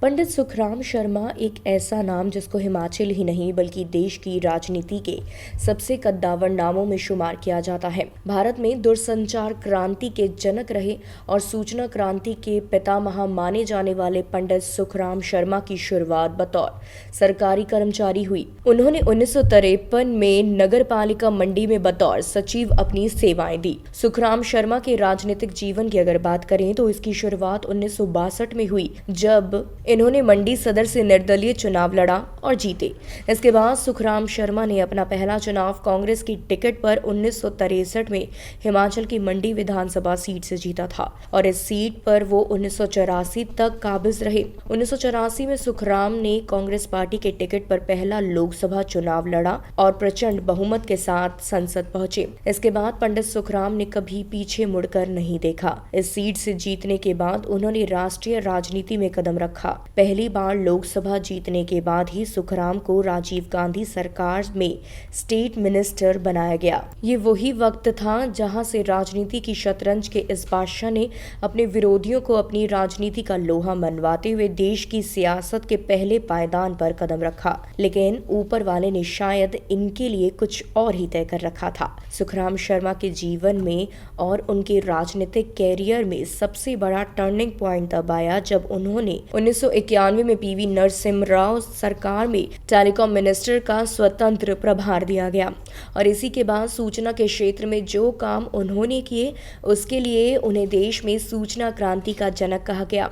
पंडित सुखराम शर्मा एक ऐसा नाम जिसको हिमाचल ही नहीं बल्कि देश की राजनीति के सबसे कद्दावर नामों में शुमार किया जाता है। भारत में दूरसंचार क्रांति के जनक रहे और सूचना क्रांति के पितामह माने जाने वाले पंडित सुखराम शर्मा की शुरुआत बतौर सरकारी कर्मचारी हुई। उन्होंने 1953 में नगर पालिका मंडी में बतौर सचिव अपनी सेवाएं दी। सुखराम शर्मा के राजनीतिक जीवन की अगर बात करें तो इसकी शुरुआत 1962 में हुई, जब इन्होंने मंडी सदर से निर्दलीय चुनाव लड़ा और जीते। इसके बाद सुखराम शर्मा ने अपना पहला चुनाव कांग्रेस की टिकट पर 1963 में हिमाचल की मंडी विधानसभा सीट से जीता था और इस सीट पर वो 1984 तक काबिज रहे। 1984 में सुखराम ने कांग्रेस पार्टी के टिकट पर पहला लोकसभा चुनाव लड़ा और प्रचंड बहुमत के साथ संसद पहुंचे। इसके बाद पंडित सुखराम ने कभी पीछे मुड़कर नहीं देखा। इस सीट से जीतने के बाद उन्होंने राष्ट्रीय राजनीति में कदम रखा। पहली बार लोकसभा जीतने के बाद ही सुखराम को राजीव गांधी सरकार में स्टेट मिनिस्टर बनाया गया। ये वही वक्त था जहां से राजनीति की शतरंज के इस बादशाह ने अपने विरोधियों को अपनी राजनीति का लोहा मनवाते हुए देश की सियासत के पहले पायदान पर कदम रखा। लेकिन ऊपर वाले ने शायद इनके लिए कुछ और ही तय कर रखा था। सुखराम शर्मा के जीवन में और उनके राजनीतिक कैरियर में सबसे बड़ा टर्निंग पॉइंट तब आया जब उन्होंने 1991 में पीवी नरसिम्हा सरकार में टेलीकॉम मिनिस्टर का स्वतंत्र प्रभार दिया गया और इसी के बाद सूचना के क्षेत्र में जो काम उन्होंने किए उसके लिए उन्हें देश में सूचना क्रांति का जनक कहा गया।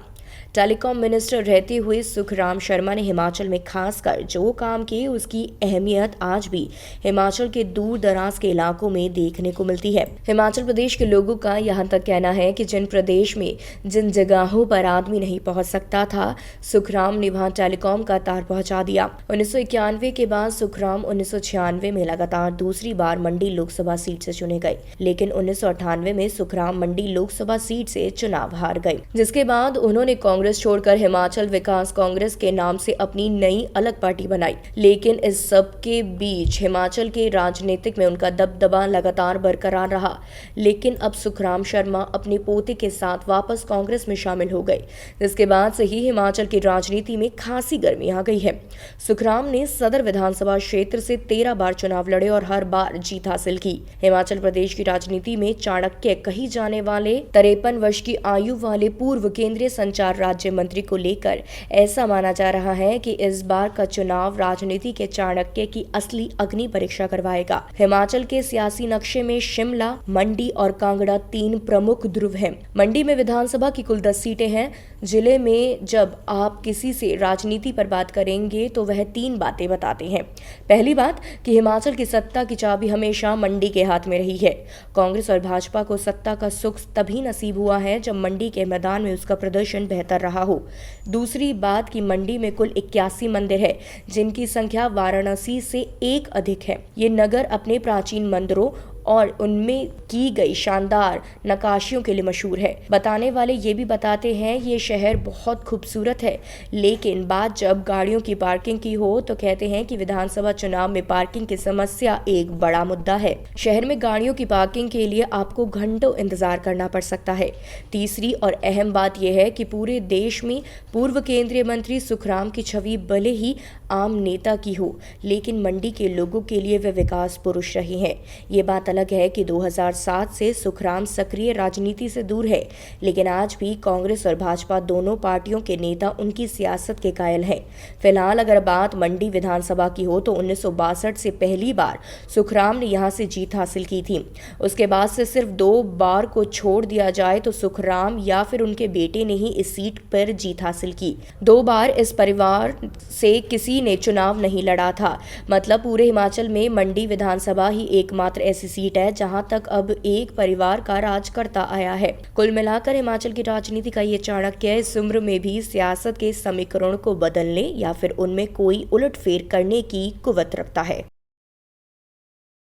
टेलीकॉम मिनिस्टर रहते हुए सुखराम शर्मा ने हिमाचल में खासकर जो काम किए उसकी अहमियत आज भी हिमाचल के दूर दराज के इलाकों में देखने को मिलती है। हिमाचल प्रदेश के लोगों का यहाँ तक कहना है कि जिन प्रदेश में जिन जगहों पर आदमी नहीं पहुंच सकता था, सुखराम ने वहां टेलीकॉम का तार पहुंचा दिया। 1991 के बाद सुखराम 1996 में लगातार दूसरी बार मंडी लोकसभा सीट से चुने गए, लेकिन 1998 में सुखराम मंडी लोकसभा सीट से चुनाव हार गए, जिसके बाद उन्होंने कांग्रेस छोड़कर हिमाचल विकास कांग्रेस के नाम से अपनी नई अलग पार्टी बनाई। लेकिन इस सब के बीच हिमाचल के राजनीतिक में उनका दबदबा लगातार बरकरार रहा। लेकिन अब सुखराम शर्मा अपने पोते के साथ वापस कांग्रेस में शामिल हो गए, जिसके बाद से ही हिमाचल की राजनीति में खासी गर्मी आ गई है। सुखराम ने सदर विधानसभा क्षेत्र से 13 बार चुनाव लड़े और हर बार जीत हासिल की। हिमाचल प्रदेश की राजनीति में चाणक्य कही जाने वाले 53 वर्ष की आयु वाले पूर्व केंद्रीय संचार राज्य मंत्री को लेकर ऐसा माना जा रहा है कि इस बार का चुनाव राजनीति के चाणक्य की असली अग्नि परीक्षा करवाएगा। हिमाचल के सियासी नक्शे में शिमला, मंडी और कांगड़ा 3 प्रमुख ध्रुव हैं। मंडी में विधानसभा की कुल 10 सीटें हैं। जिले में जब आप किसी से राजनीति पर बात करेंगे तो वह 3 बातें बताते हैं। पहली बात कि हिमाचल की सत्ता की चाबी हमेशा मंडी के हाथ में रही है। कांग्रेस और भाजपा को सत्ता का सुख तभी नसीब हुआ है जब मंडी के मैदान में उसका प्रदर्शन बेहतर रहा हो। दूसरी बात कि मंडी में कुल 81 मंदिर है, जिनकी संख्या वाराणसी से 1 अधिक है। ये नगर अपने प्राचीन मंदिरों और उनमें की गई शानदार नक्काशियों के लिए मशहूर है। बताने वाले ये भी बताते हैं ये शहर बहुत खूबसूरत है, लेकिन बात जब गाड़ियों की पार्किंग की हो तो कहते हैं कि विधानसभा चुनाव में पार्किंग की समस्या एक बड़ा मुद्दा है। शहर में गाड़ियों की पार्किंग के लिए आपको घंटों इंतजार करना पड़ सकता है। तीसरी और अहम बात यह है कि पूरे देश में पूर्व केंद्रीय मंत्री सुखराम की छवि भले ही आम नेता की हो, लेकिन मंडी के लोगों के लिए वे विकास पुरुष रहे हैं। ये बात अलग है कि 2007 से सुखराम सक्रिय राजनीति से दूर है, लेकिन आज भी कांग्रेस और भाजपा दोनों पार्टियों के नेता उनकी सियासत के कायल हैं। फिलहाल अगर बात मंडी विधानसभा की हो तो 1962 से पहली बार सुखराम ने यहां से जीत हासिल की थी। उसके बाद से सिर्फ 2 बार को छोड़ दिया जाए तो सुखराम या फिर उनके बेटे ने ही इस सीट पर जीत हासिल की। 2 बार इस परिवार से किसी ने चुनाव नहीं लड़ा था। मतलब पूरे हिमाचल में मंडी विधानसभा ही एकमात्र ऐसी सीट है जहां तक अब एक परिवार का राज करता आया है। कुल मिलाकर हिमाचल की राजनीति का ये चाणक्य इस उम्र में भी सियासत के समीकरण को बदलने या फिर उनमें कोई उलटफेर करने की कुव्वत रखता है।